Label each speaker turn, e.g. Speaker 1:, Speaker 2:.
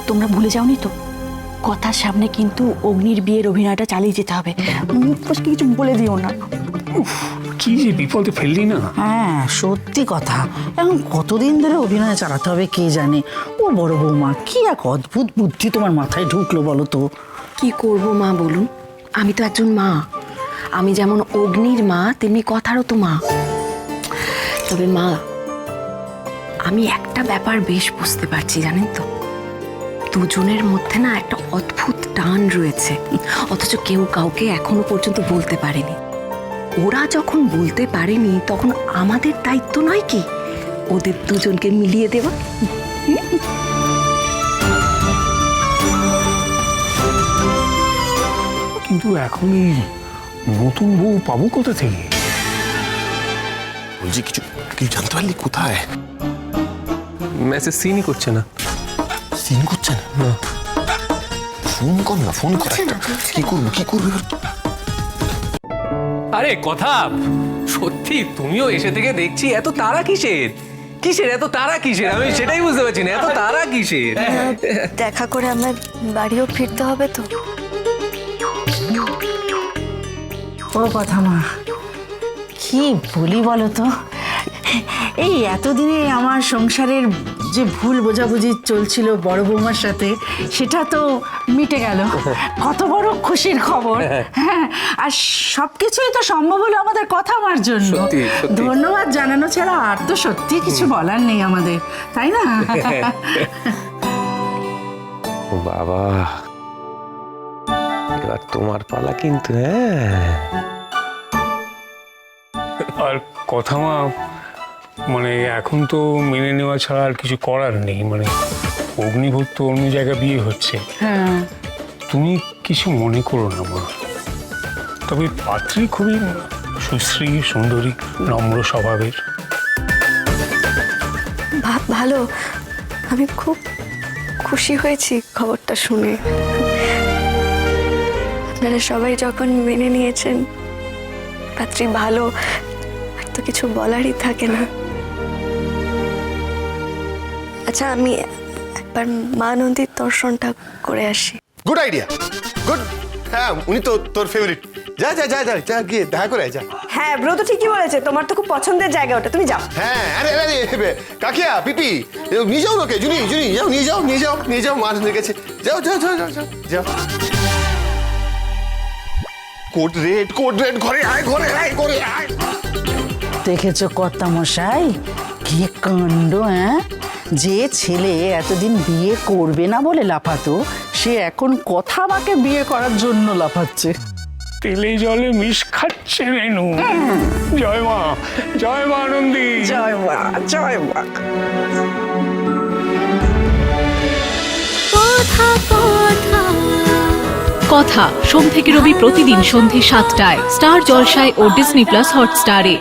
Speaker 1: তোমরা ভুলে যাওনি তো, কথার সামনে কিন্তু অগ্নির বিয়ের অভিনয়টা চালিয়ে যেতে হবে। মুখ ফসকে কিছু বলে দিও না।
Speaker 2: কি যে বিপদে ফেললি না।
Speaker 3: হ্যাঁ সত্যি কথা, এখন কতদিন ধরে অভিনয় চালাতে হবে কে জানে। ও বড় বৌমা, কি এক অদ্ভুত বুদ্ধি তোমার মাথায় ঢুকলো বলো তো।
Speaker 4: কি করব মা বলুন, আমি তো একজন মা। আমি যেমন অগ্নির মা তেমনি কথারও তো মা। তবে মা, আমি একটা ব্যাপার বেশ বুঝতে পারছি জানেন তো, দুজনের মধ্যে না একটা অদ্ভুত টান রয়েছে, অথচ কেউ কাউকে এখনো পর্যন্ত বলতে পারেনি। ওরা যখন বলতে পারেনি তখন আমাদের দায়িত্ব নয় কি ওদের দুজনকে মিলিয়ে দেওয়া?
Speaker 2: কিন্তু এখন এই নতুন বউ পাবো কোথা থেকে?
Speaker 5: বলছি কিছু কিছু জানতে পারলি কোথায়?
Speaker 6: মেসেজ সিনই করছে না।
Speaker 5: সিন করছে না? ফোন কর না, ফোন কর একটা। কি করবো এবার?
Speaker 6: আরে কথা, সত্যি তুমিও এসে থেকে দেখছি এত তারা কিসের? এত তারা কিসের? আমি সেটাই বুঝতে পারছি না, এত তারা কিসের?
Speaker 7: দেখা করে আমার বাড়িও ফিরতে হবে তো।
Speaker 3: ও কথা মা, কি বলি বলো তো, এই এতদিনে আমার সংসারের যে ভুল বোঝাবুঝি চলছিল বড় বৌমার সাথে, সেটা তো মিটে গেল। কত বড় খুশির খবর। হ্যাঁ, আর সবকিছুই তো সম্ভব হলো আমাদের কথা আমার জন্য।
Speaker 6: সত্যি, সত্যি।
Speaker 3: ধন্যবাদ জানানো ছাড়া আর তো সত্যি কিছু বলার নেই আমাদের, তাই না?
Speaker 6: বাবা, এবার তোমার পালা কিন্তু। হ্যাঁ,
Speaker 2: আর কথা মা, মানে এখন তো মেনে নেওয়া ছাড়া আর কিছু করার নেই। মানে অগ্নিভোগ তো অন্য জায়গায় বিয়ে হচ্ছে।
Speaker 3: হ্যাঁ,
Speaker 2: তুমি কিছু মনে করো না মা। তবে পাত্রী খুবই সুশ্রী, সুন্দরী, নম্র স্বভাবের।
Speaker 7: ভালো, আমি খুব খুশি হয়েছি খবরটা শুনে। আপনারা সবাই যখন মেনে নিয়েছেন পাত্রী ভালো, আর তো কিছু বলারই থাকে না। আচ্ছা, আমি একবার মা নদীর দর্শনটা করে আসি।
Speaker 5: Good idea, good. হ্যাঁ, উনি তো তোর ফেভারিট। যা যা যা যা যা, গিয়ে দেখা করে আয়, যা।
Speaker 8: হ্যাঁ, ব্রত ঠিকই বলেছে, তোমার তো খুব পছন্দের জায়গা ওটা, তুমি যাও।
Speaker 5: হ্যাঁ, আরে আরে কাকিয়া, পিপি, নিয়ে যাও লোকে, জুনি জুনি, যাও, নিয়ে যাও, মাছ নিয়ে গেছে। যাও যাও যাও যাও যাও যাও। কোড রেড, ঘরে আয়, ঘরে আয়।
Speaker 3: দেখেছো কর্তা মশাই, কি কাণ্ড! হ্যাঁ, যে ছেলে এতদিন বিয়ে করবে না বলে লাফাতো, সে এখন কথা আমাকে বিয়ে করার জন্য লাফাচ্ছে।
Speaker 2: তেলে জলে মিশ খাচ্ছে রেনু। জয় মা, জয় মা আনন্দী।
Speaker 3: জয় মা, জয় মা।
Speaker 9: কথা সোম থেকে রবি প্রতিদিন সন্ধে ৭টায় স্টার জলসায় ও ডিজনি প্লাস হটস্টারে।